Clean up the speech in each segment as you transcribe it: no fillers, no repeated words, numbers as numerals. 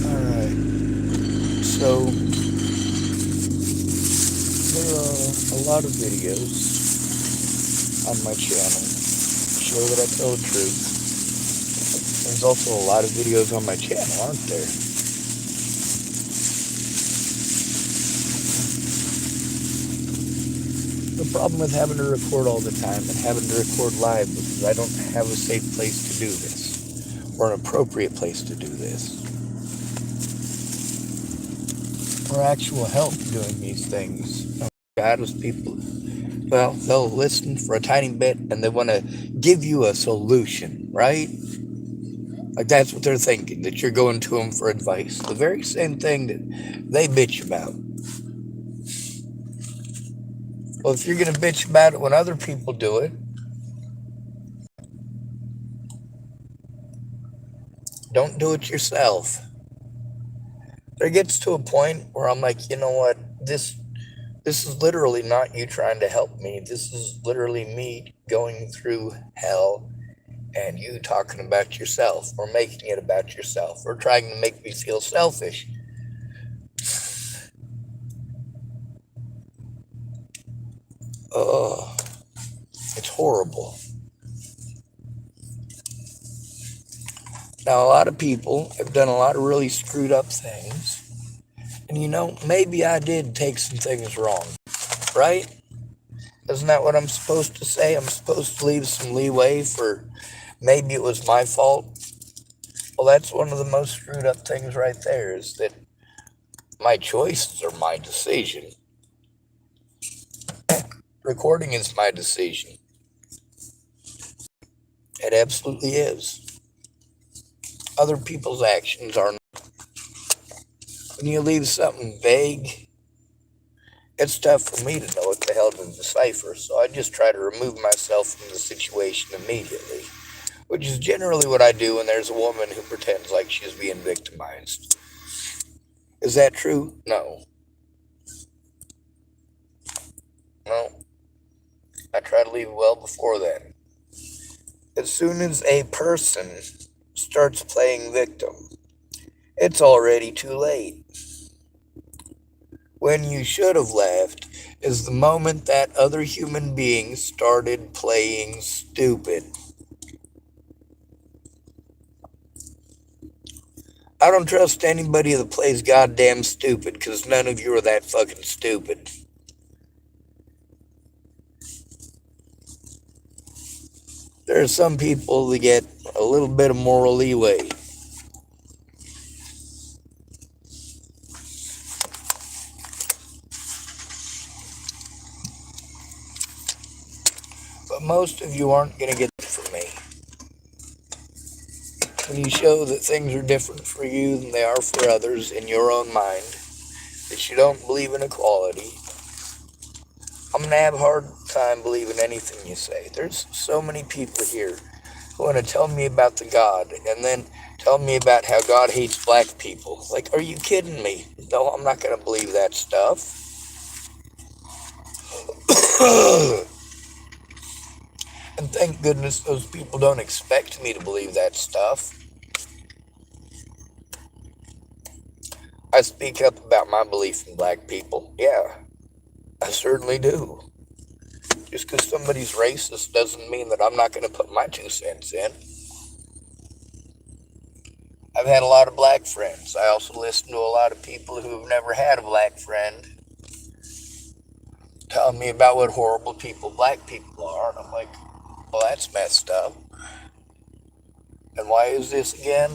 Alright, so there are a lot of videos on my channel show that I tell the truth. There's also a lot of videos on my channel, aren't there? The problem with having to record all the time and having to record live because I don't have a safe place to do this, or an appropriate place to do this, or actual help doing these things. God was people, well, they'll listen for a tiny bit and they want to give you a solution, right? Like that's what they're thinking, that you're going to them for advice. The very same thing that they bitch about. Well, if you're going to bitch about it when other people do it, don't do it yourself. There gets to a point where I'm like, you know what? This is literally not you trying to help me. This is literally me going through hell and you talking about yourself or making it about yourself or trying to make me feel selfish. Oh, it's horrible. Now, a lot of people have done a lot of really screwed up things. And you know, maybe I did take some things wrong, right? Isn't that what I'm supposed to say? I'm supposed to leave some leeway for maybe it was my fault. Well, that's one of the most screwed up things right there is that my choices are my decision. Recording is my decision. It absolutely is. Other people's actions are not. When you leave something vague, it's tough for me to know what the hell to decipher, so I just try to remove myself from the situation immediately, which is generally what I do when there's a woman who pretends like she's being victimized. Is that true? No. No. I try to leave well before then. As soon as a person starts playing victim, it's already too late. When you should have left is the moment that other human being started playing stupid. I don't trust anybody that plays goddamn stupid because none of you are that fucking stupid. There are some people that get a little bit of moral leeway. But most of you aren't going to get it from me. When you show that things are different for you than they are for others in your own mind, that you don't believe in equality, I'm going to have a hard time believing anything you say. There's so many people here who want to tell me about the God and then tell me about how God hates black people. Like, are you kidding me? No, I'm not going to believe that stuff. And thank goodness those people don't expect me to believe that stuff. I speak up about my belief in black people. Yeah, I certainly do. Just because somebody's racist doesn't mean that I'm not going to put my 2 cents in. I've had a lot of black friends. I also listen to a lot of people who have never had a black friend telling me about what horrible people black people are. And I'm like, well, that's messed up. And why is this again?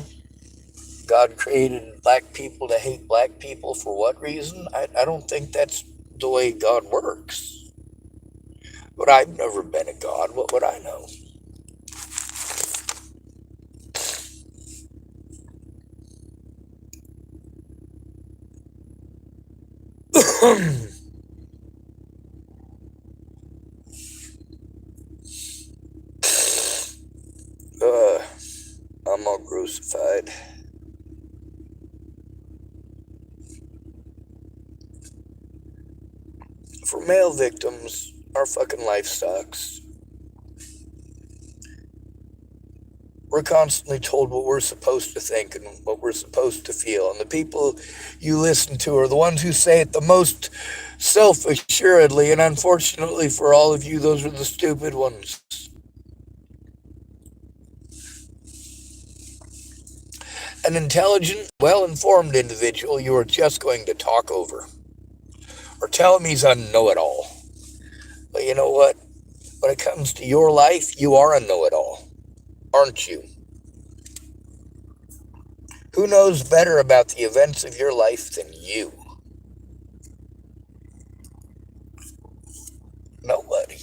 God created black people to hate black people for what reason? I don't think that's the way God works. But I've never been a God. What would I know? I'm all crucified. For male victims, Our fucking life sucks. We're constantly told what we're supposed to think and what we're supposed to feel. And the people you listen to are the ones who say it the most self-assuredly. And unfortunately for all of you, those are the stupid ones. An intelligent, well-informed individual you are just going to talk over. Or tell him he's a know-it-all. But you know what? When it comes to your life, you are a know-it-all. Aren't you? Who knows better about the events of your life than you? Nobody.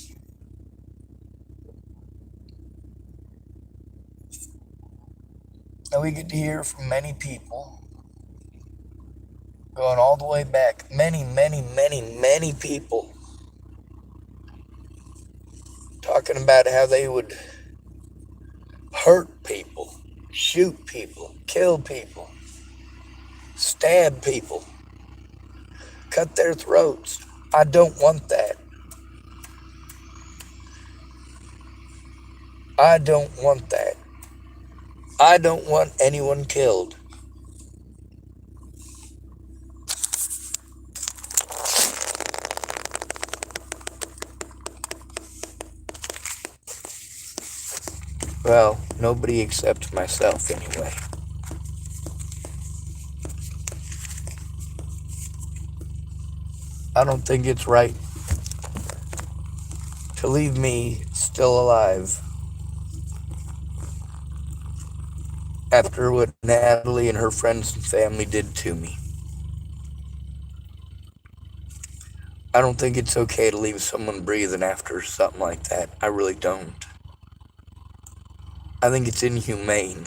And we get to hear from many people, going all the way back, many people, talking about how they would hurt people, shoot people, kill people, stab people, cut their throats. I don't want that. I don't want that. I don't want anyone killed. Well, nobody except myself anyway. I don't think it's right to leave me still alive after what Natalie and her friends and family did to me. I don't think it's okay to leave someone breathing after something like that. I really don't. I think it's inhumane.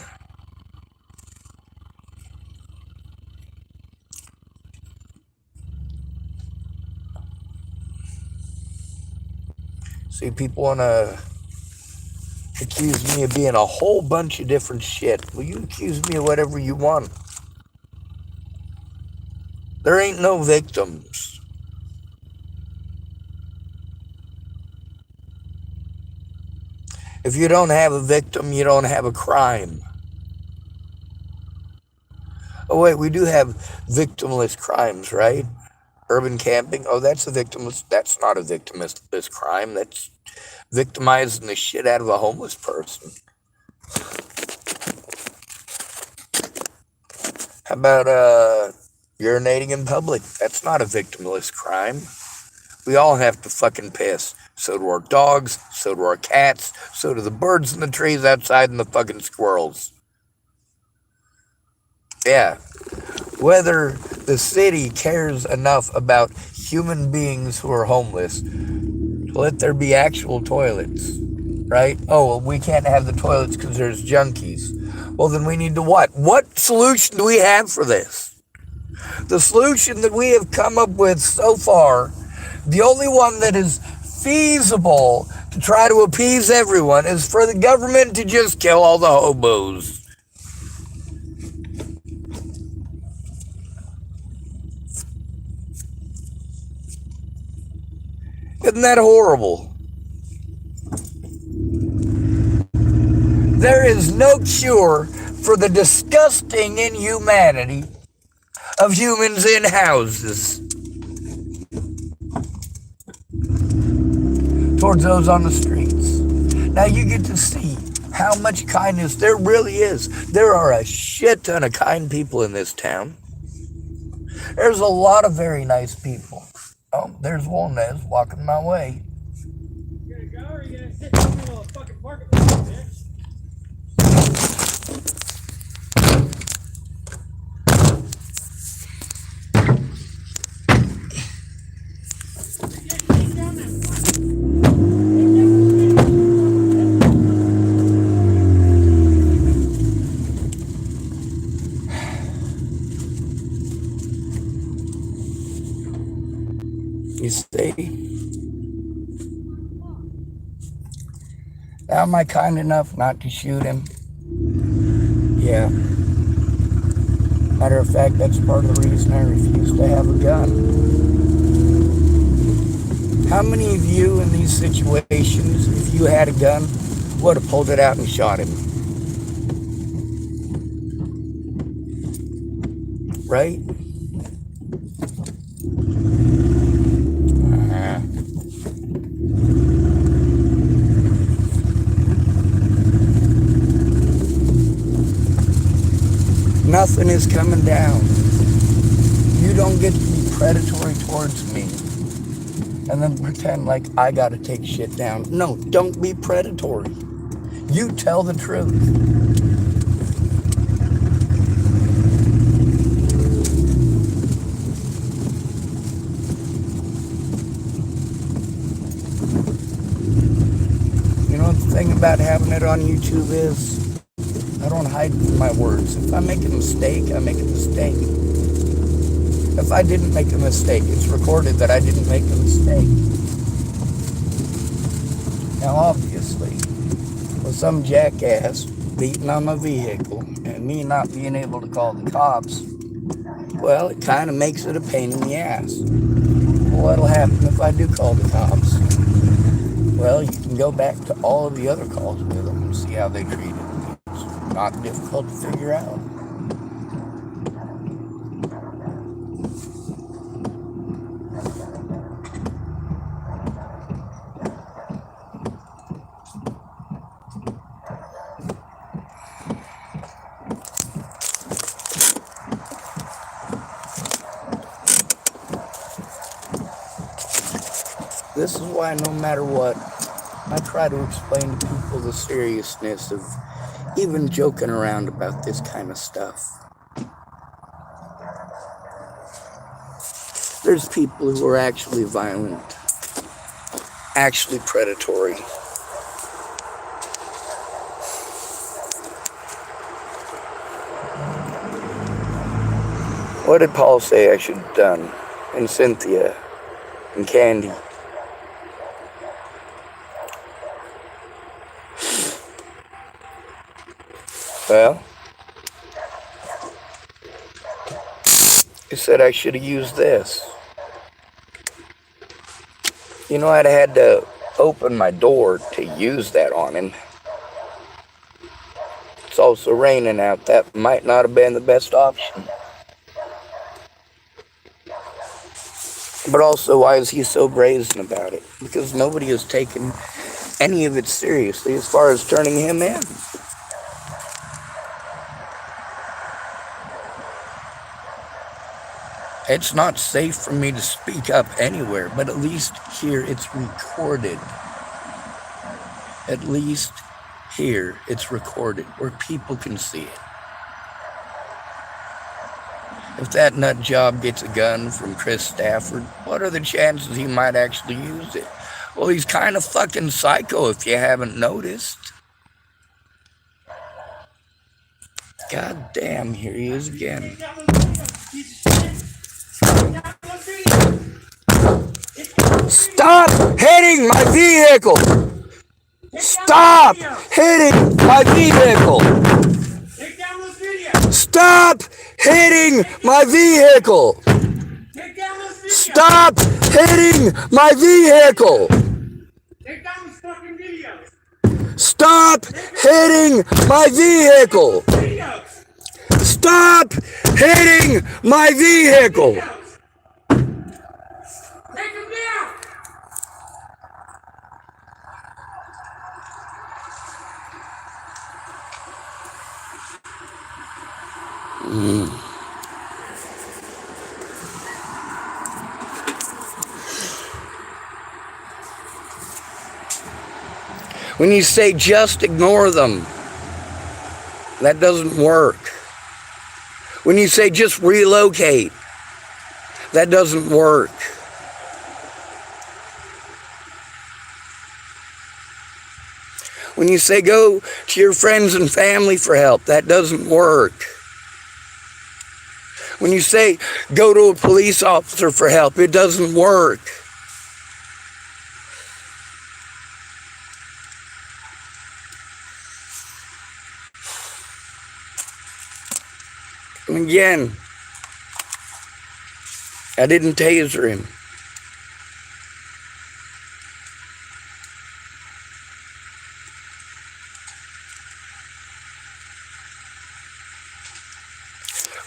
See, people want to accuse me of being a whole bunch of different shit. Well, you accuse me of whatever you want. There ain't no victims. If you don't have a victim, you don't have a crime. Oh, wait, we do have victimless crimes, right? Urban camping. Oh, that's a victimless. That's not a victimless crime. That's victimizing the shit out of a homeless person. How about urinating in public? That's not a victimless crime. We all have to fucking piss. So do our dogs, so do our cats, so do the birds in the trees outside and the fucking squirrels. Yeah. Whether the city cares enough about human beings who are homeless to let there be actual toilets, right? Oh, well, we can't have the toilets because there's junkies. Well, then we need to what? What solution do we have for this? The solution that we have come up with so far, the only one that is feasible to try to appease everyone, is for the government to just kill all the hobos. Isn't that horrible? There is no cure for the disgusting inhumanity of humans in houses towards those on the streets. Now you get to see how much kindness there really is. There are a shit ton of kind people in this town. There's a lot of very nice people. Oh, there's Wolnez walking my way. You gonna go or you gonna sit in the middle of the fucking parking lot, bitch? You see? Now am I kind enough not to shoot him? Yeah. Matter of fact, that's part of the reason I refuse to have a gun. How many of you in these situations, if you had a gun, would have pulled it out and shot him? Right? Nothing is coming down. You don't get to be predatory towards me and then pretend like I gotta take shit down. No, don't be predatory. You tell the truth. You know, the thing about having it on YouTube is I don't hide my words. If I make a mistake, I make a mistake. If I didn't make a mistake, it's recorded that I didn't make a mistake. Now, obviously, with some jackass beating on my vehicle and me not being able to call the cops, well, it kind of makes it a pain in the ass. Well, what'll happen if I do call the cops? Well, you can go back to all of the other calls with them and see how they treated me. It's not difficult to figure out. This is why no matter what, I try to explain to people the seriousness of even joking around about this kind of stuff. There's people who are actually violent, actually predatory. What did Paul say I should have done? And Cynthia and Candy. Well, he said I should have used this. You know, I'd had to open my door to use that on him. It's also raining out. That might not have been the best option. But also, why is he so brazen about it? Because nobody has taken any of it seriously as far as turning him in. It's not safe for me to speak up anywhere, but at least here it's recorded. At least here it's recorded where people can see it. If that nut job gets a gun from Chris Stafford, what are the chances he might actually use it? Well, he's kind of fucking psycho if you haven't noticed. God damn, here he is again. Stop hitting my vehicle! Stop hitting my vehicle! Stop hitting my vehicle! Stop hitting my vehicle! Stop hitting my vehicle! Stop hitting my vehicle! When you say just ignore them, that doesn't work. When you say just relocate, that doesn't work. When you say go to your friends and family for help, that doesn't work. When you say go to a police officer for help, it doesn't work. And again, I didn't taser him.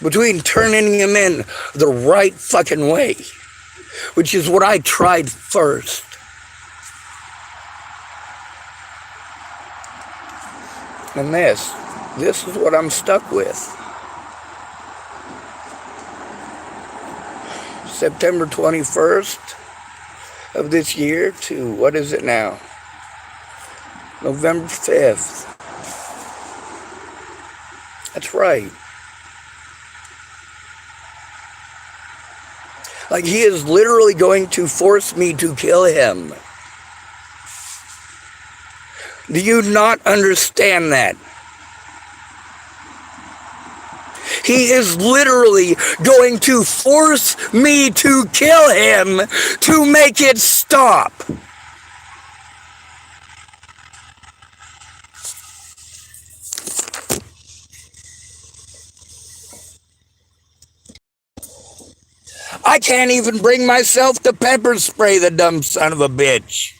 between turning him in the right fucking way, which is what I tried first. And this is what I'm stuck with. September 21st of this year to, what is it now? November 5th. That's right. Like, he is literally going to force me to kill him. Do you not understand that? He is literally going to force me to kill him to make it stop. I can't even bring myself to pepper spray the dumb son of a bitch.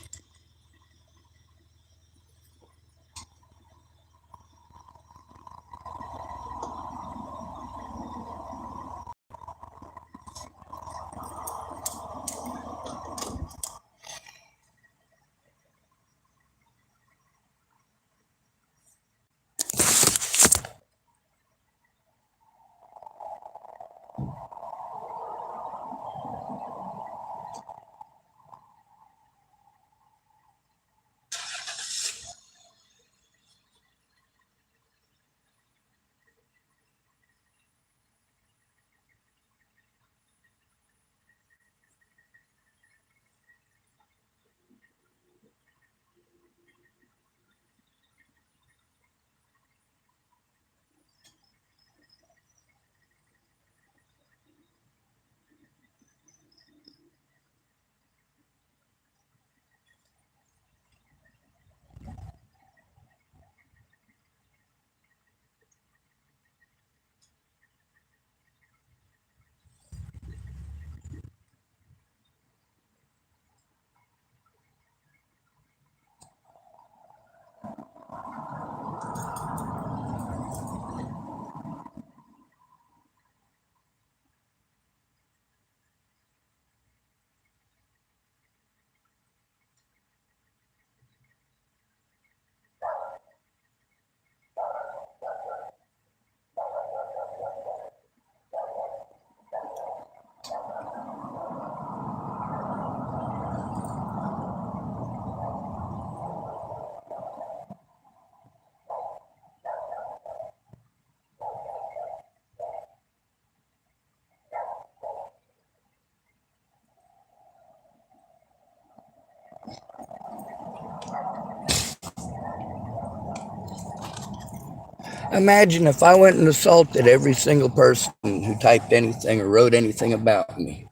Imagine if I went and assaulted every single person who typed anything or wrote anything about me.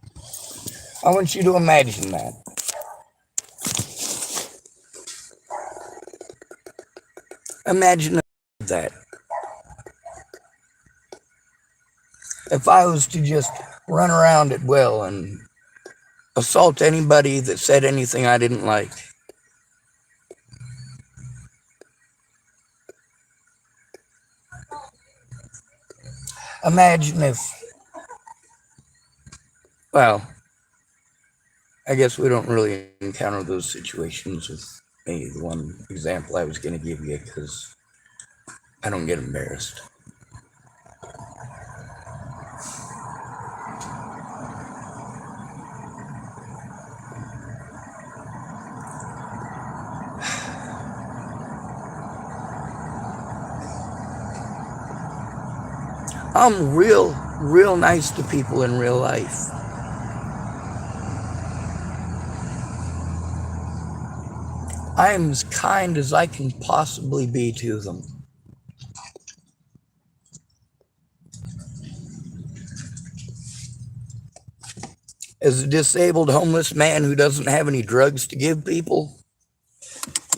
I want you to imagine that. Imagine that. If I was to just run around at will and assault anybody that said anything I didn't like. Imagine if, well, I guess we don't really encounter those situations with me. The one example I was going to give you, because I don't get embarrassed. I'm real nice to people in real life. I am as kind as I can possibly be to them. As a disabled homeless man who doesn't have any drugs to give people,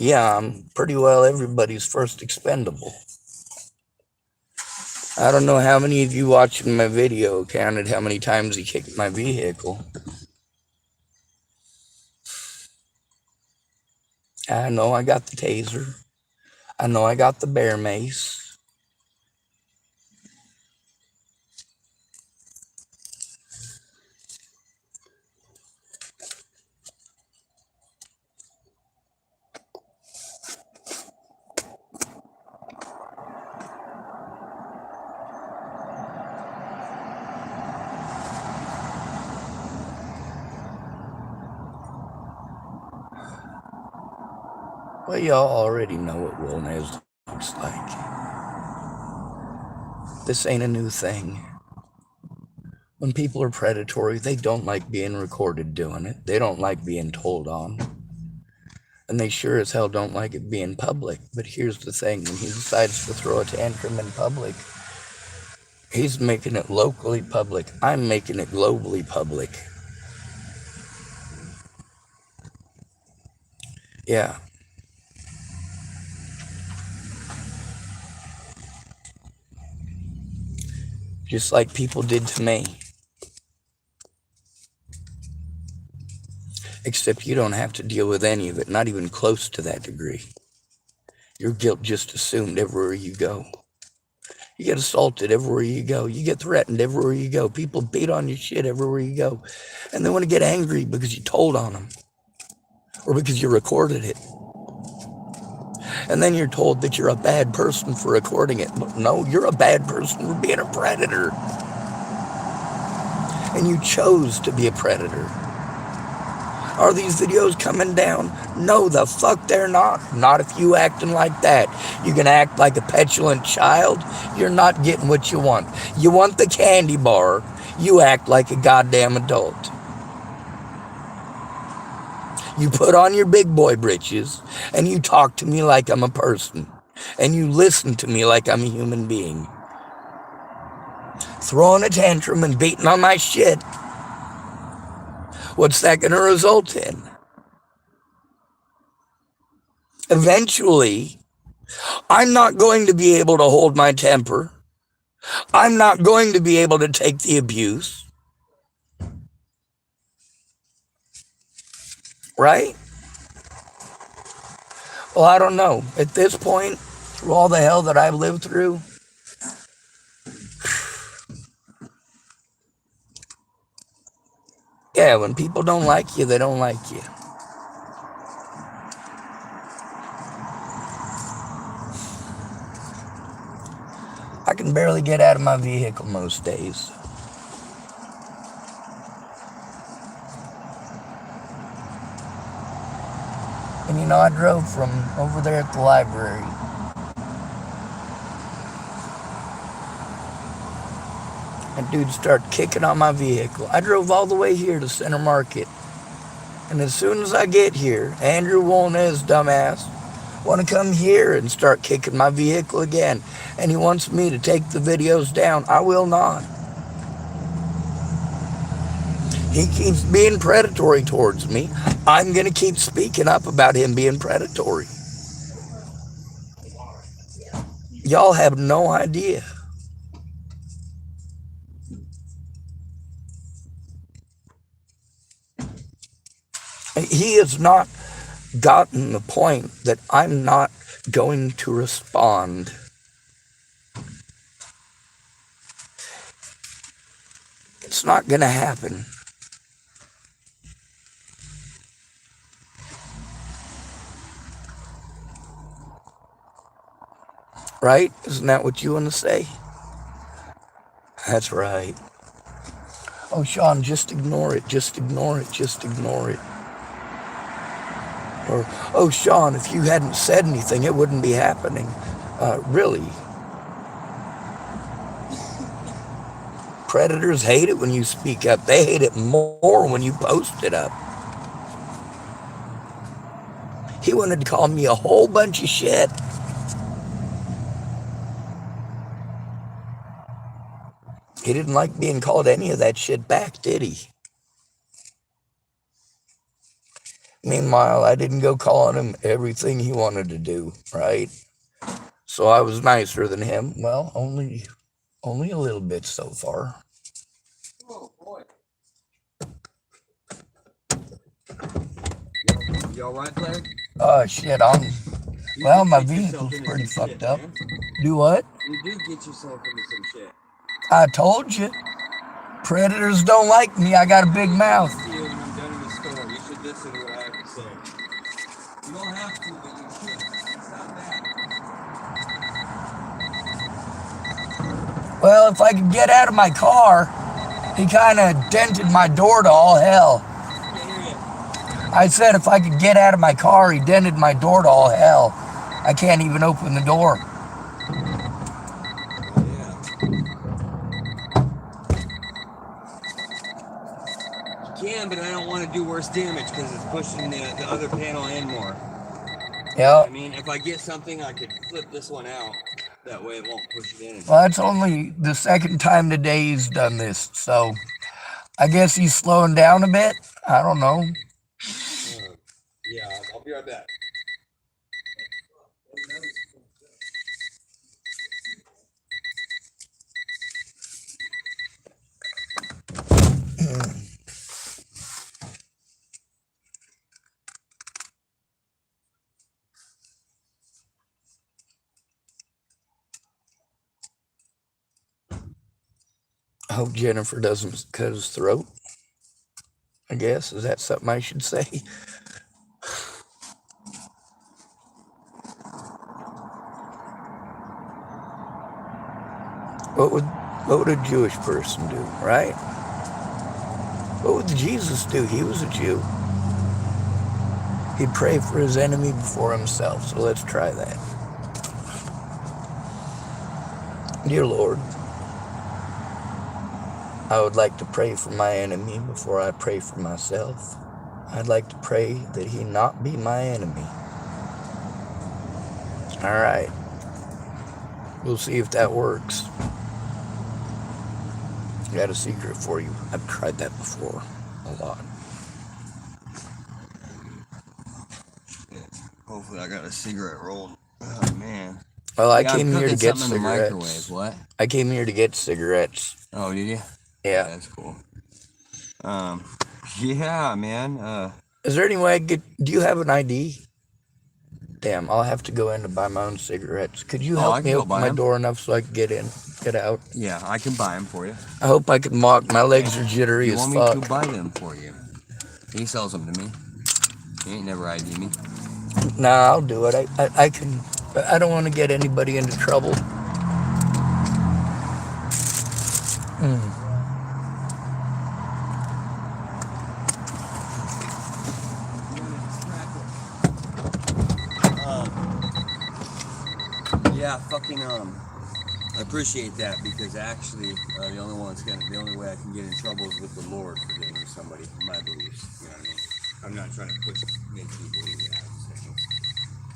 yeah, I'm pretty well everybody's first expendable. I don't know how many of you watching my video counted how many times he kicked my vehicle. I know I got the taser. I know I got the bear mace. Well, y'all already know what wolnez looks like. This ain't a new thing. When people are predatory, they don't like being recorded doing it. They don't like being told on. And they sure as hell don't like it being public. But here's the thing, when he decides to throw a tantrum in public, he's making it locally public. I'm making it globally public. Yeah. Just like people did to me. Except you don't have to deal with any of it, not even close to that degree. Your guilt just assumed everywhere you go. You get assaulted everywhere you go. You get threatened everywhere you go. People beat on your shit everywhere you go. And they want to get angry because you told on them. Or because you recorded it. And then you're told that you're a bad person for recording it. But no, you're a bad person for being a predator. And you chose to be a predator. Are these videos coming down? No, the fuck they're not. Not if you acting like that. You can act like a petulant child. You're not getting what you want. You want the candy bar. You act like a goddamn adult. You put on your big boy britches and you talk to me like I'm a person. And you listen to me like I'm a human being. Throwing a tantrum and beating on my shit. What's that going to result in? Eventually, I'm not going to be able to hold my temper. I'm not going to be able to take the abuse. Right? Well, I don't know. At this point, through all the hell that I've lived through, yeah, when people don't like you, they don't like you. I can barely get out of my vehicle most days. And you know, I drove from over there at the library. And dude started kicking on my vehicle. I drove all the way here to Center Market. And as soon as I get here, Andrew Wolnez, dumbass, want to come here and start kicking my vehicle again. And he wants me to take the videos down. I will not. He keeps being predatory towards me. I'm going to keep speaking up about him being predatory. Y'all have no idea. He has not gotten the point that I'm not going to respond. It's not going to happen. Right? Isn't that what you want to say? That's right. Oh, Sean, just ignore it. Just ignore it. Just ignore it. Or, oh, Sean, if you hadn't said anything, it wouldn't be happening. Really? Predators hate it when you speak up. They hate it more when you post it up. He wanted to call me a whole bunch of shit. He didn't like being called any of that shit back, did he? Meanwhile, I didn't go calling him everything he wanted to do, right? So I was nicer than him. Well, only a little bit so far. Oh boy. You all right, Claire? Oh shit, well, my vehicle's pretty fucked up. Do what? You do get yourself into some shit. I told you. Predators don't like me. I got a big mouth. When I'm done in the store, you should listen to what I have to say. You don't have to, but you should. It's not bad. Well, if I could get out of my car, he kind of dented my door to all hell. I said if I could get out of my car, he dented my door to all hell. I can't even open the door. Yeah. You can, but I don't want to do worse damage because it's pushing the other panel in more. Yeah. I mean, if I get something, I could flip this one out. That way it won't push it in. Well, that's only the second time today he's done this, so I guess he's slowing down a bit. I don't know. Yeah, I'll be right back. I hope Jennifer doesn't cut his throat. I guess. Is that something I should say? What would a Jewish person do, right? What would Jesus do? He was a Jew. He'd pray for his enemy before himself. So let's try that. Dear Lord, I would like to pray for my enemy before I pray for myself. I'd like to pray that he not be my enemy. All right. We'll see if that works. I got a secret for you. I've tried that before a lot. Hopefully I got a cigarette rolled. Oh, man. Well, I Yeah, came I'm here to cooking get something in the cigarettes. microwave. What? I came here to get cigarettes. Oh, did you? Yeah. That's cool. Yeah, man. Is there any way I could get... Do you have an ID? Damn, I'll have to go in to buy my own cigarettes. Could you I help can me go open buy my 'em. door enough so I can get in, get out? Yeah, I can buy them for you. I hope I can walk. My legs are jittery You as want fuck. me to buy them for you? He sells them to me. He ain't never ID me. Nah, I'll do it. I can... I don't want to get anybody into trouble. Yeah, I appreciate that because actually, the only way I can get in trouble is with the Lord for getting with somebody my beliefs. You know what I mean? I'm not trying to make you believe that.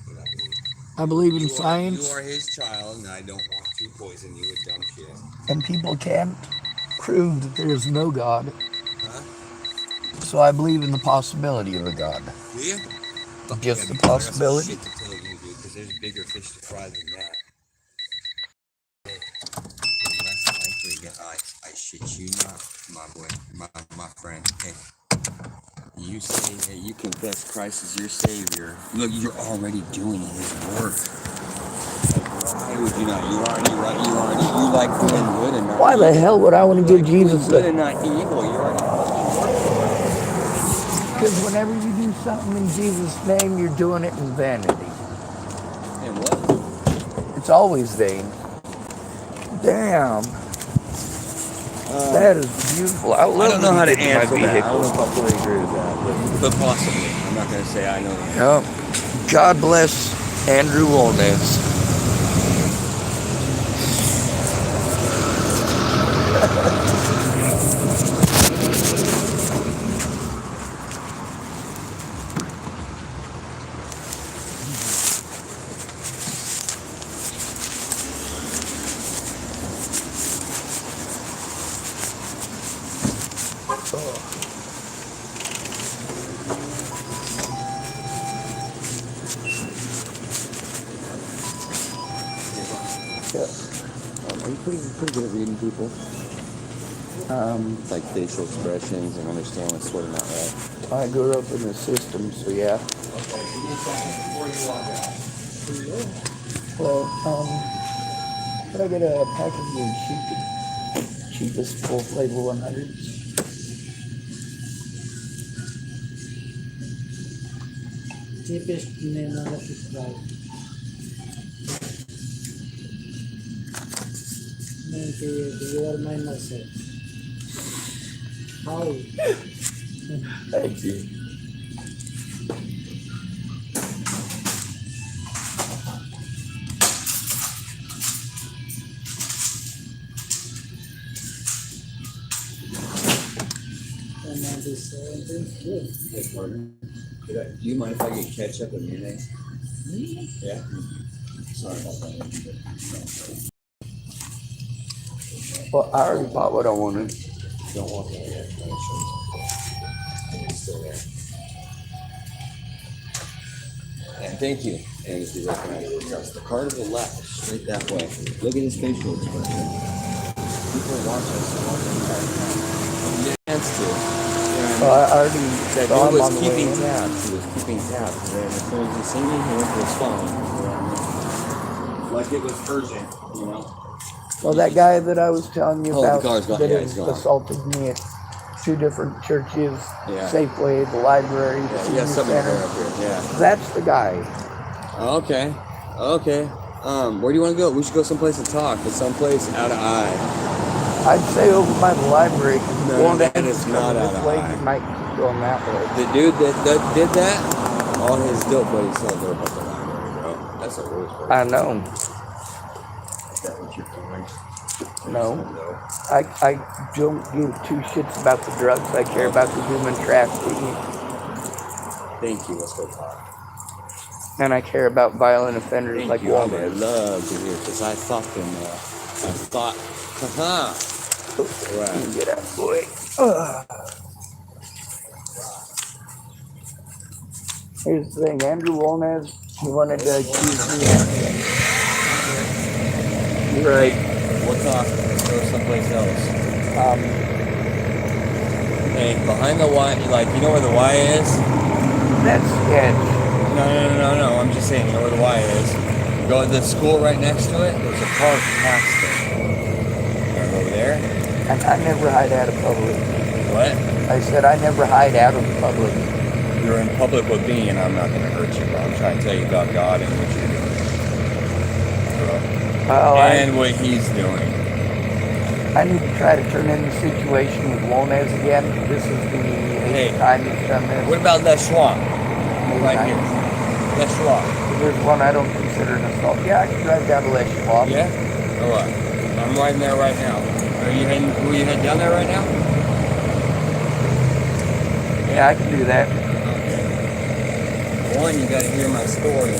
What I believe. I believe in You science. are His child, and I don't want to poison you with dumb shit. And people can't prove that there is no God. Huh? So I believe in the possibility of a God. Do you? Just the because possibility. I got some shit to tell you, dude, because there's bigger fish to fry than that. Less likely, I shit you not, my boy, my friend. Hey, you say that you confess Christ as your Savior. Look, you're already doing His work. Why would you not? You like doing good and not Why the hell would I want to give Jesus good a... and not evil? You're already fucking working. Because whenever you do something in Jesus' name, you're doing it in vanity. And what? It's always vain. Damn. That is beautiful. I don't know how to when you get answer my that. I don't know vehicle. if I fully agree with that, but possibly. I'm not going to say I know the answer. Yep. God bless Andrew Wolnez. Are you pretty good at reading people? Like facial expressions and understand what's sort of not right. I grew up in the system, so yeah. Okay, give me a second before you walk out. Well, could I get a package of cheapest full flavor 100s? Cheapest name on the price. Thank you are my mercy. How? Thank you. Do you mind if I get ketchup and mayonnaise? Yeah. Sorry about that. Well, I already bought what I wanted. Don't want that yet. It's still there. And thank you. And if you recognize it, press the car to the left, straight that way. Look at his facial expression. People watch us. Chance to. Well, I already That saw dude him on was the way keeping in. tabs. He was keeping tabs. And then as soon as he seen me, he went to his phone. Like it was urgent, you know? Well, that guy that I was telling you Oh, the about car's gone. that Yeah, has he's gone. assaulted me at 2 different churches, Yeah. Safeway, the library, the Yeah, senior yeah, something center. up here. Yeah. That's the guy. Okay. Okay. Where do you want to go? We should go someplace and talk, but someplace out of eye. I'd say over by the library. No, that is not out this of way. eye. You might keep going that way. The dude that did that, all his dope buddies said they're about the library, bro. That's a worse place. I know. Is that what you're doing? No. I don't give 2 shits about the drugs. I care about the human trafficking. Thank you. Let's go talk. And I care about violent offenders Thank like you. I would wolnez. love to hear, because I thought, haha. Right. Get out of the way. Here's the thing, Andrew Wolnez, he wanted to accuse me. You're right. We'll talk. Let's go someplace else. Hey, behind the Y, like, you know where the Y is? That's it. No. I'm just saying, you know where the Y is? Go to the school right next to it. There's a park past it. You wanna go over there? And I never hide out of public. What? I said I never hide out of public. You're in public with me, and I'm not gonna hurt you, bro. I'm trying to tell you about God and what you're doing, bro. And what He's doing. I need to try to turn in the situation with wolnez again. This is the 8th time he's done this. What about Les Schwab? Right here. Les Schwab. There's one I don't consider an assault. Yeah, I can drive down to Les Schwab. Yeah? Or what? I'm riding there right now. Will you head down there right now? Yeah, I can do that. Okay. One, you gotta hear my story.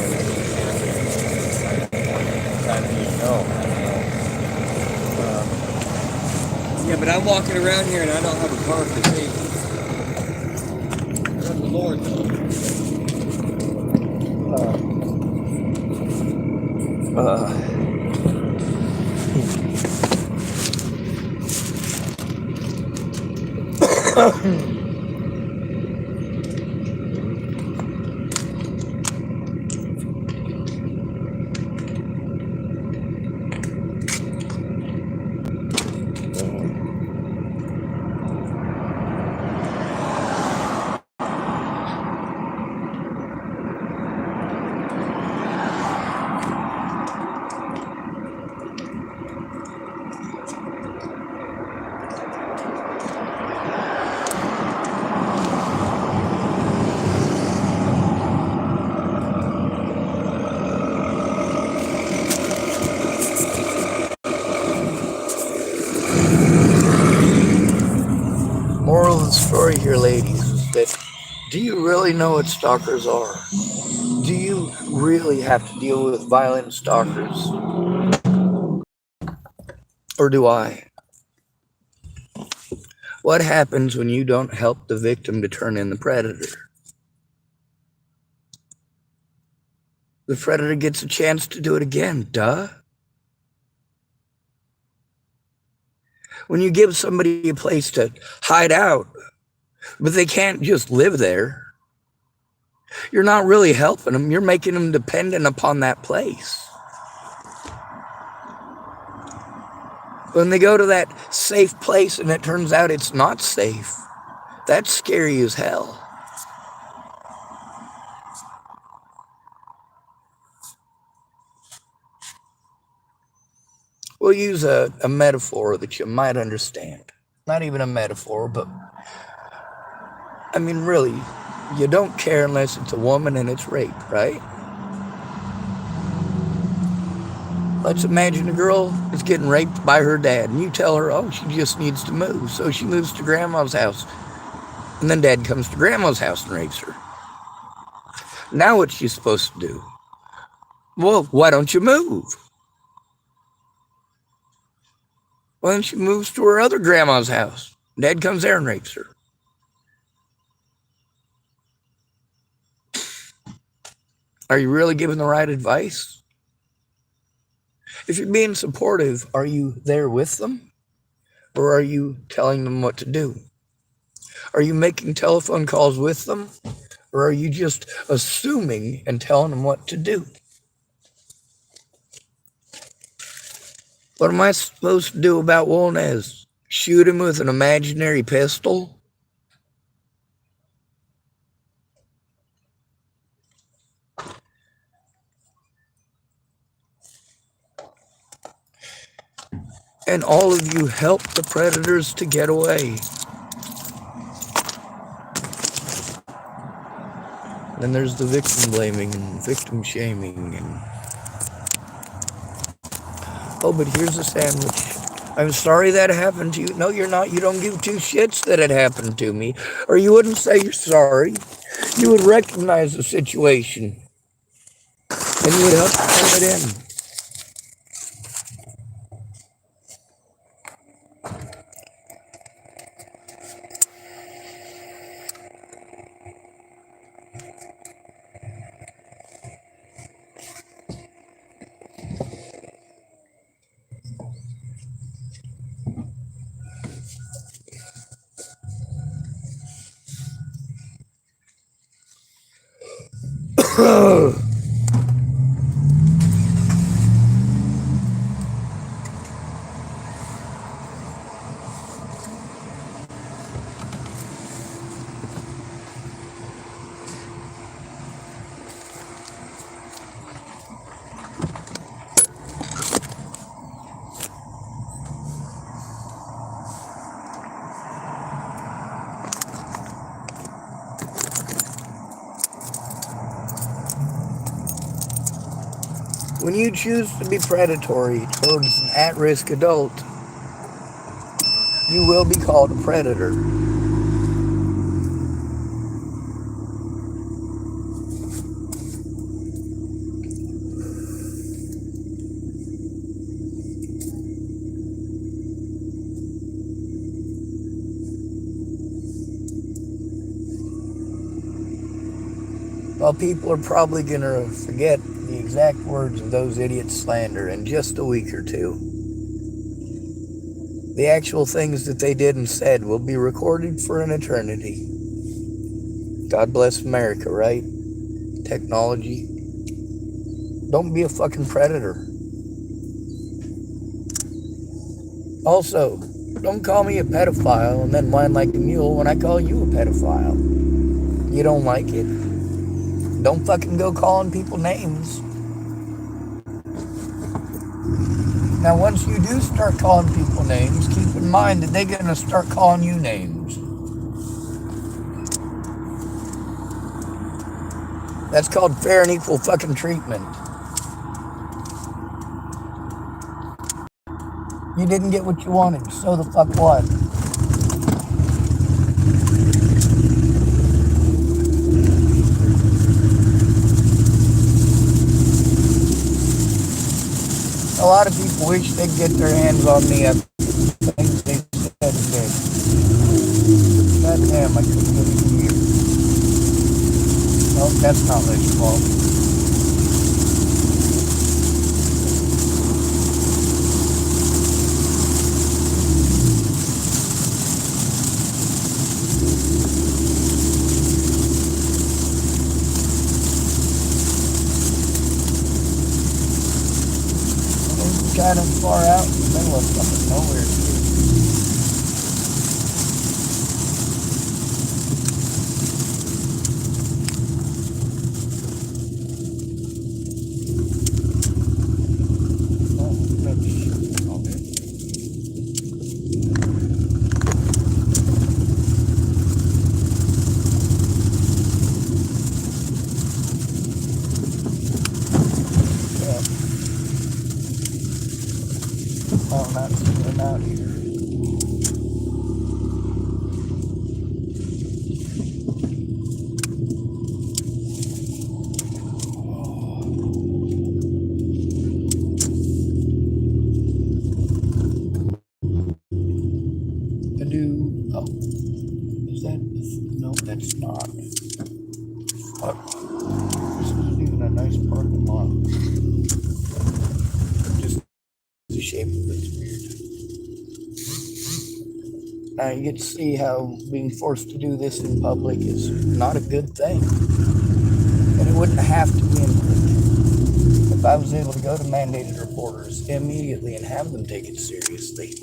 Yeah, but I'm walking around here and I don't have a car for safety. Praise the Lord, Moral of the story here, ladies, is that do you really know what stalkers are? Do you really have to deal with violent stalkers? Or do I? What happens when you don't help the victim to turn in the predator? The predator gets a chance to do it again, duh. When you give somebody a place to hide out, but they can't just live there, you're not really helping them. You're making them dependent upon that place. When they go to that safe place and it turns out it's not safe, that's scary as hell. We'll use a metaphor that you might understand. Not even a metaphor, but I mean, really, you don't care unless it's a woman and it's rape, right? Let's imagine a girl is getting raped by her dad, and you tell her, oh, she just needs to move. So she moves to grandma's house. And then Dad comes to Grandma's house and rapes her. Now what's she supposed to do? Well, why don't you move? Well, then she moves to her other grandma's house. Dad comes there and rapes her. Are you really giving the right advice? If you're being supportive, are you there with them? Or are you telling them what to do? Are you making telephone calls with them? Or are you just assuming and telling them what to do? What am I supposed to do about Wolnez? Shoot him with an imaginary pistol? And all of you help the predators to get away. Then there's the victim blaming and victim shaming and... Oh, but here's a sandwich. I'm sorry that happened to you. No, you're not. You don't give two shits that it happened to me. Or you wouldn't say you're sorry. You would recognize the situation. And you would help turn it in. When you choose to be predatory towards an at-risk adult, you will be called a predator. Well, people are probably going to forget the exact words of those idiots' slander in just a week or two. The actual things that they did and said will be recorded for an eternity. God bless America, right? Technology. Don't be a fucking predator. Also, don't call me a pedophile and then whine like a mule when I call you a pedophile. You don't like it. Don't fucking go calling people names. Now, once you do start calling people names, keep in mind that they're going to start calling you names. That's called fair and equal fucking treatment. You didn't get what you wanted, so the fuck what? A lot of people wish they'd get their hands on the things they said and did. God damn, I couldn't get it here. Nope, that's not Lich's fault. Kind of far out in the middle of fucking nowhere, too. Oh, Mitch. Okay. Oh, not seeing out here. shape of it's weird. Now you get to see how being forced to do this in public is not a good thing. And it wouldn't have to be in public. If I was able to go to mandated reporters immediately and have them take it seriously.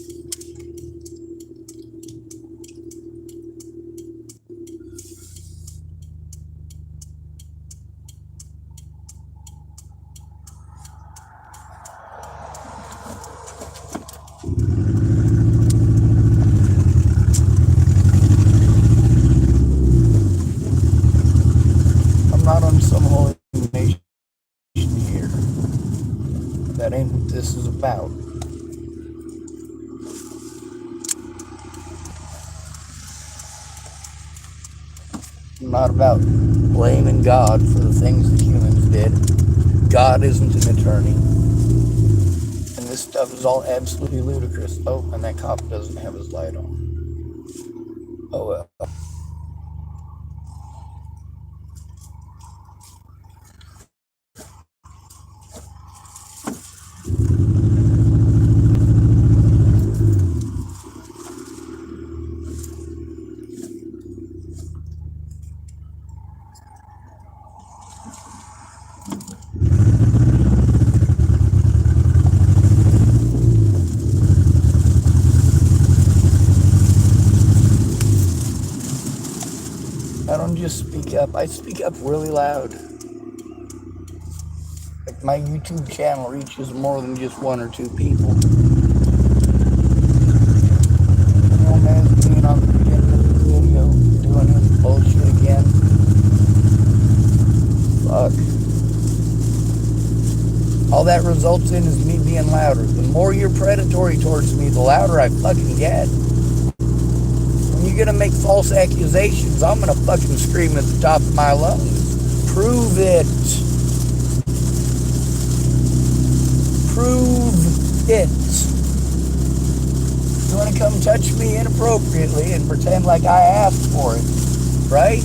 I'm not on some holy nation here. That ain't what this is about. I'm not about blaming God for the things that humans did. God isn't an attorney. And this stuff is all absolutely ludicrous. Oh, and that cop doesn't have his light on. Oh well. I don't just speak up, I speak up really loud. Like my YouTube channel reaches more than just one or two people. Wolnez being on the beginning of the video, doing his bullshit again. Fuck. All that results in is me being louder. The more you're predatory towards me, the louder I fucking get. When you're gonna make false accusations, I'm gonna fucking scream at the top of my lungs. Prove it. Prove it. You wanna come touch me inappropriately and pretend like I asked for it, right?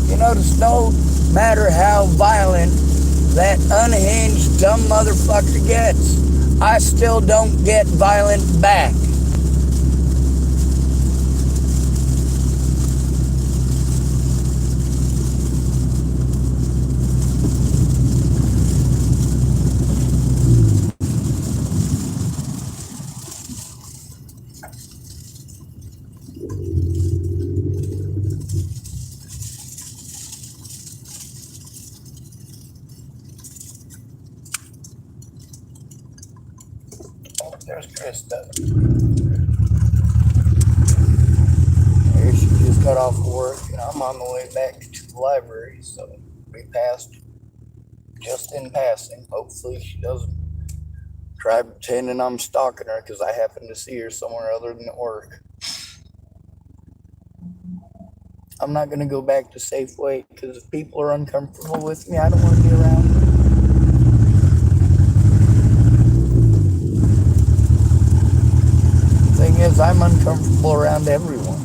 You notice no matter how violent that unhinged dumb motherfucker gets, I still don't get violent back. Oh, there's Krista. Here she just got off work, and I'm on the way back to the library, so we passed just in passing. Hopefully she doesn't try pretending I'm stalking her because I happen to see her somewhere other than at work. I'm not going to go back to Safeway because if people are uncomfortable with me, I don't want to be around them. The thing is, I'm uncomfortable around everyone.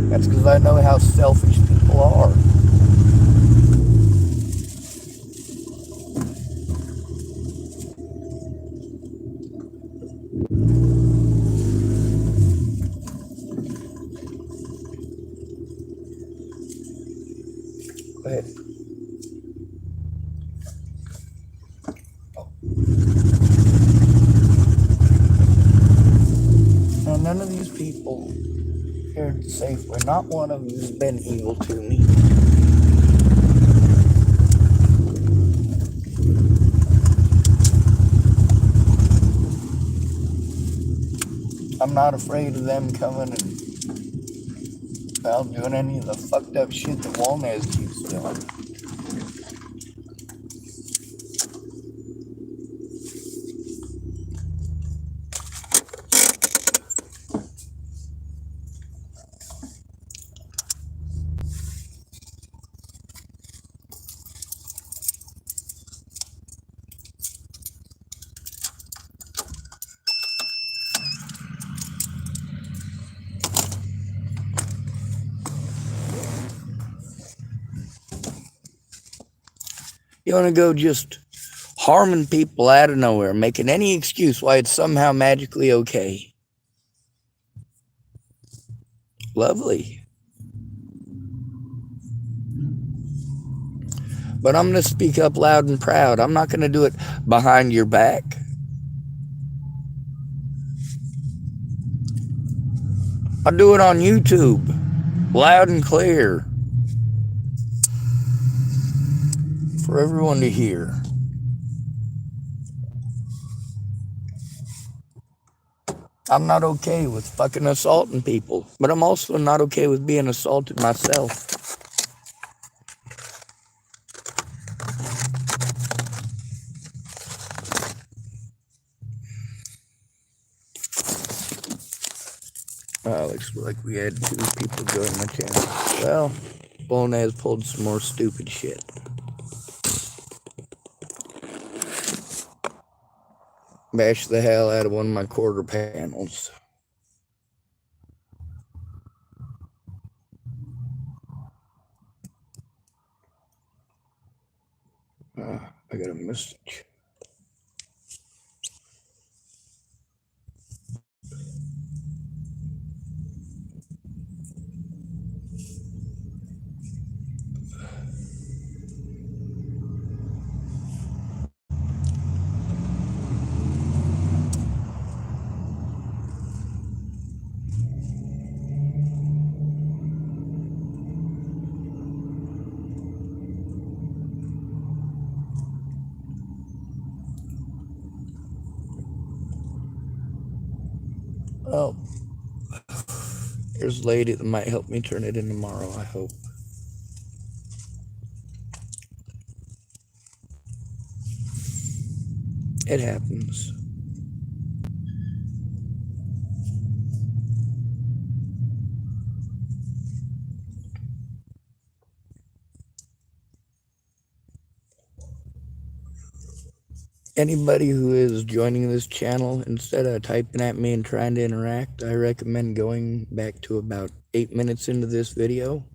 That's because I know how selfish people are. Go ahead. Now, none of these people here at the Safeway, not one of them has been evil to me. I'm not afraid of them coming and doing any of the fucked up shit that Wolnez keeps doing. You want to go just harming people out of nowhere, making any excuse why it's somehow magically okay. Lovely. But I'm going to speak up loud and proud. I'm not going to do it behind your back. I'll do it on YouTube, loud and clear, for everyone to hear. I'm not okay with fucking assaulting people, but I'm also not okay with being assaulted myself. Looks like we had 2 people join my channel. Well, wolnez pulled some more stupid shit. Bashed the hell out of one of my quarter panels. I got a message. Oh, there's a lady that might help me turn it in tomorrow, I hope. It happens. Anybody who is joining this channel, instead of typing at me and trying to interact, I recommend going back to about 8 minutes into this video.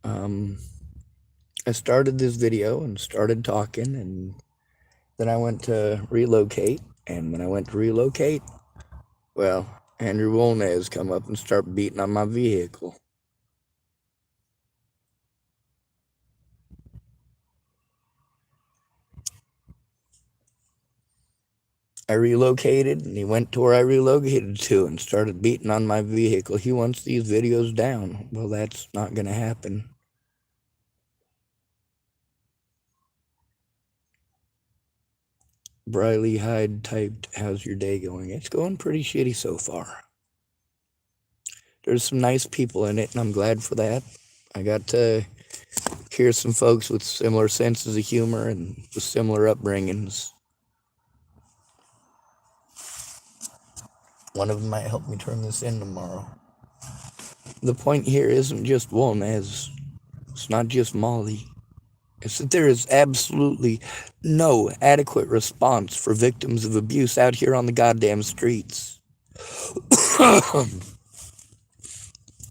I started this video and started talking, and then I went to relocate, and when I went to relocate, well, Andrew Wolnez come up and start beating on my vehicle. I relocated, and he went to where I relocated to and started beating on my vehicle. He wants these videos down. Well, that's not going to happen. Briley Hyde typed, "How's your day going?" It's going pretty shitty so far. There's some nice people in it, and I'm glad for that. I got to hear some folks with similar senses of humor and with similar upbringings. One of them might help me turn this in tomorrow. The point here isn't just wolnez. It's not just Molly. It's that there is absolutely no adequate response for victims of abuse out here on the goddamn streets.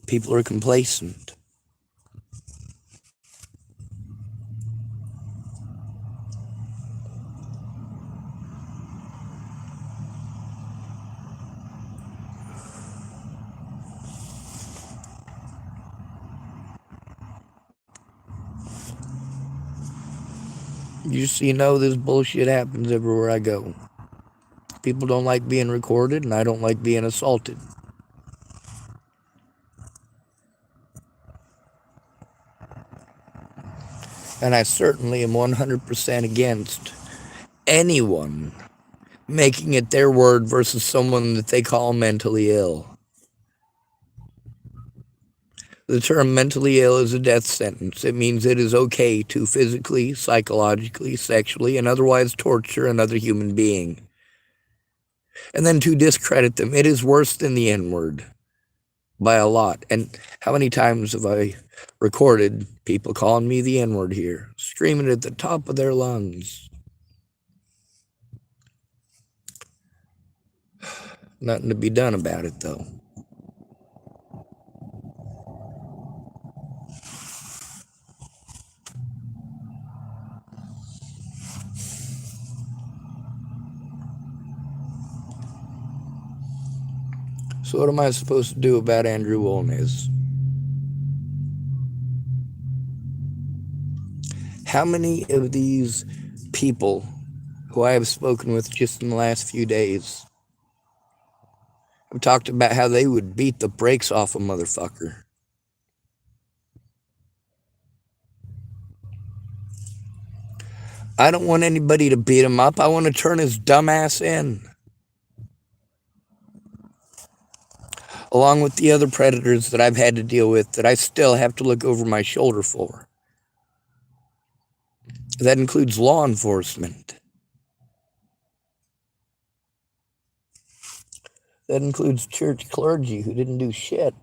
People are complacent. You know this bullshit happens everywhere I go. People don't like being recorded, and I don't like being assaulted. And I certainly am 100% against anyone making it their word versus someone that they call mentally ill. The term mentally ill is a death sentence. It means it is okay to physically, psychologically, sexually, and otherwise torture another human being. And then to discredit them, it is worse than the N-word by a lot. And how many times have I recorded people calling me the N-word here, screaming at the top of their lungs? Nothing to be done about it, though. So what am I supposed to do about Andrew Wolnez? How many of these people who I have spoken with just in the last few days have talked about how they would beat the brakes off a motherfucker? I don't want anybody to beat him up. I want to turn his dumb ass in. Along with the other predators that I've had to deal with that I still have to look over my shoulder for. That includes law enforcement. That includes church clergy who didn't do shit.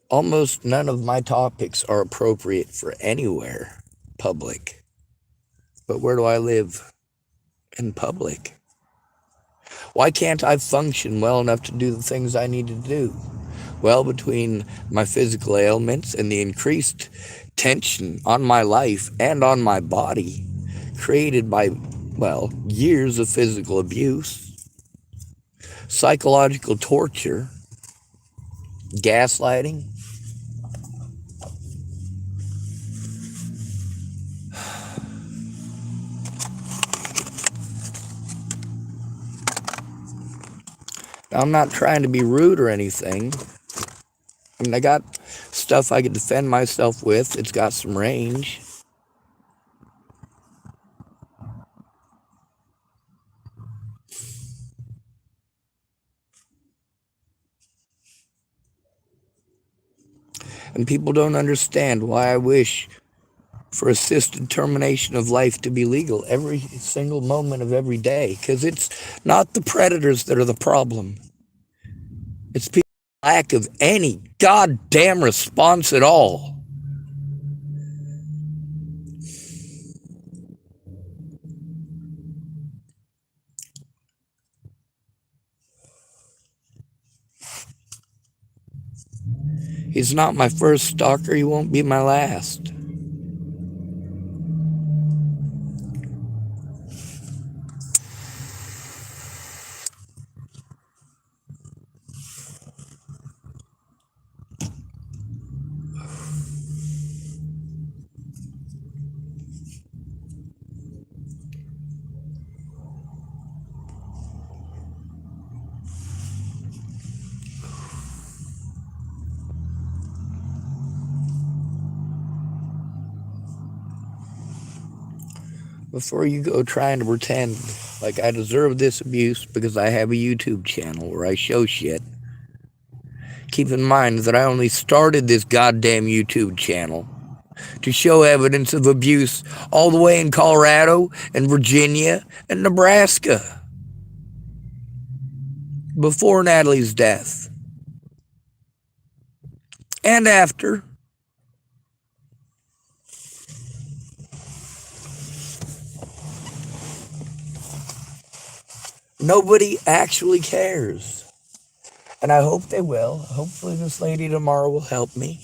Almost none of my topics are appropriate for anywhere public. But where do I live? In public. Why can't I function well enough to do the things I need to do? Well, between my physical ailments and the increased tension on my life and on my body created by, well, years of physical abuse, psychological torture, gaslighting, now, I'm not trying to be rude or anything. I mean, I got stuff I could defend myself with. It's got some range. And people don't understand why I wish for assisted termination of life to be legal every single moment of every day. Because it's not the predators that are the problem. It's people's lack of any goddamn response at all. He's not my first stalker. He won't be my last. Before you go trying to pretend like I deserve this abuse because I have a YouTube channel where I show shit, keep in mind that I only started this goddamn YouTube channel to show evidence of abuse all the way in Colorado and Virginia and Nebraska before Natalie's death and after. Nobody actually cares. And I hope they will. Hopefully this lady tomorrow will help me.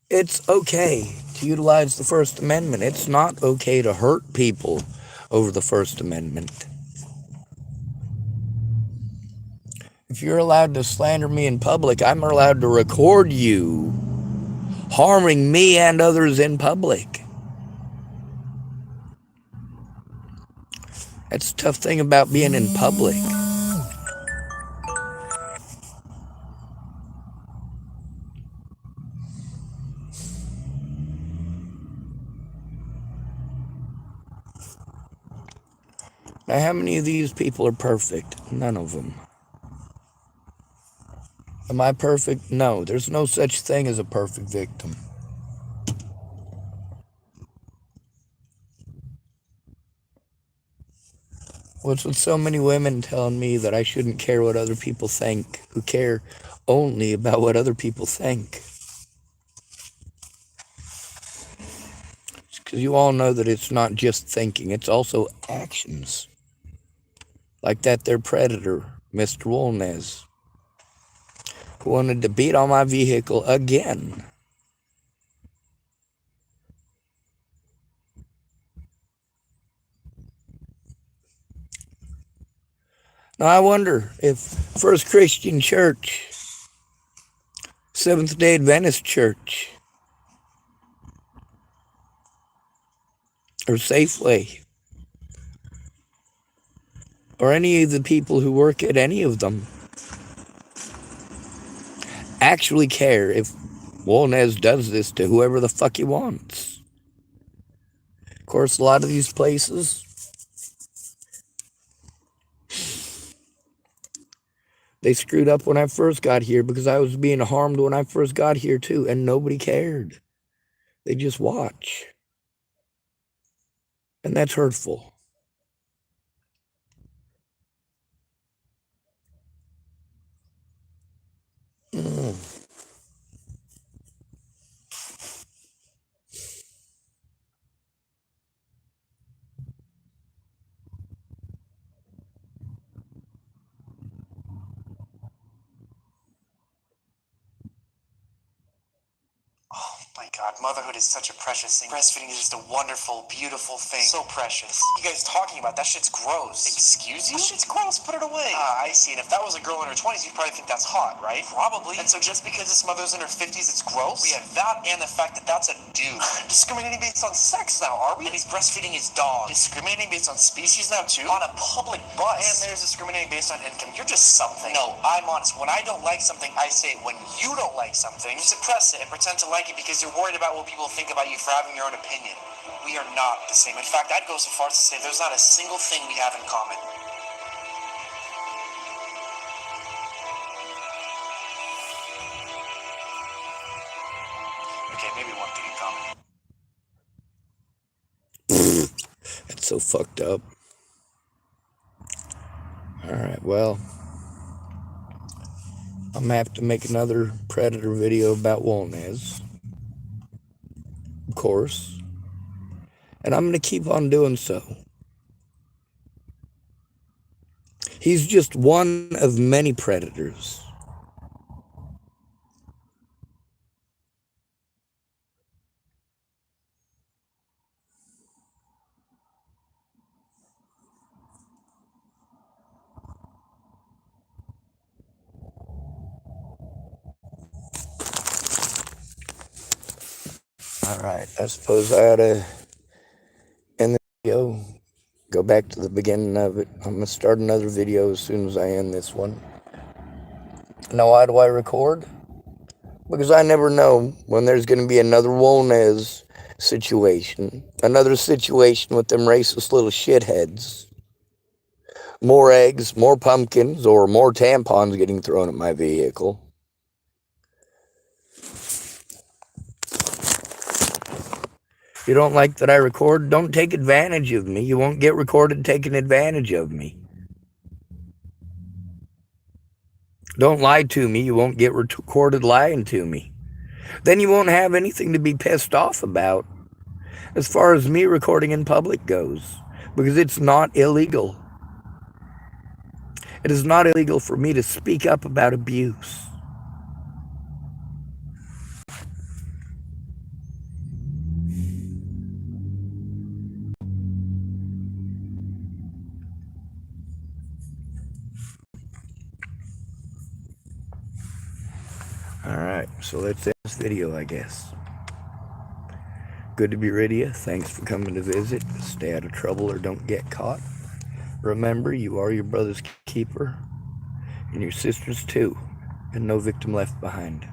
It's okay to utilize the First Amendment. It's not okay to hurt people over the First Amendment. If you're allowed to slander me in public, I'm allowed to record you harming me and others in public. That's the tough thing about being in public. Now, how many of these people are perfect? None of them. Am I perfect? No, there's no such thing as a perfect victim. What's with so many women telling me that I shouldn't care what other people think, who care only about what other people think? Because you all know that it's not just thinking, it's also actions. Like that there predator, Mr. Wolnez, who wanted to beat on my vehicle again. Now I wonder if First Christian Church, Seventh-day Adventist Church, or Safeway, or any of the people who work at any of them actually care if Wolnez does this to whoever the fuck he wants. Of course, a lot of these places, they screwed up when I first got here because I was being harmed when I first got here too, and nobody cared. They just watch. And that's hurtful. Oh my God, motherhood is such a precious thing. Breastfeeding is just a wonderful, beautiful thing. So precious. You guys talking about that shit's gross. Excuse you? That shit's gross. Put it away. I see. And if that was a girl in her 20s, you'd probably think that's hot, right? Probably. And so just because this mother's in her 50s, it's gross? We have that and the fact that that's a dude. Discriminating based on sex now, are we? And he's breastfeeding his dog. Discriminating based on species now, too? On a public bus. And there's discriminating based on income. You're just something. No, I'm honest. When I don't like something, I say it. When you don't like something, you suppress it and pretend to like it because you're worried about what people think about you for having your own opinion. We are not the same. In fact, I'd go so far as to say there's not a single thing we have in common. Okay, maybe one thing in common. It's so fucked up. Alright, well, I'm gonna have to make another Predator video about Wolnez, of course, and I'm gonna keep on doing so. He's just one of many predators. Alright, I suppose I ought to end the video, go back to the beginning of it. I'm going to start another video as soon as I end this one. Now, why do I record? Because I never know when there's going to be another Wolnez situation. Another situation with them racist little shitheads. More eggs, more pumpkins, or more tampons getting thrown at my vehicle. You don't like that I record? Don't take advantage of me. You won't get recorded taking advantage of me. Don't lie to me. You won't get recorded lying to me. Then you won't have anything to be pissed off about as far as me recording in public goes, because it's not illegal. It is not illegal for me to speak up about abuse. Alright, so let's end this video, I guess. Good to be rid of you. Thanks for coming to visit. Stay out of trouble or don't get caught. Remember, you are your brother's keeper, and your sister's too, and no victim left behind.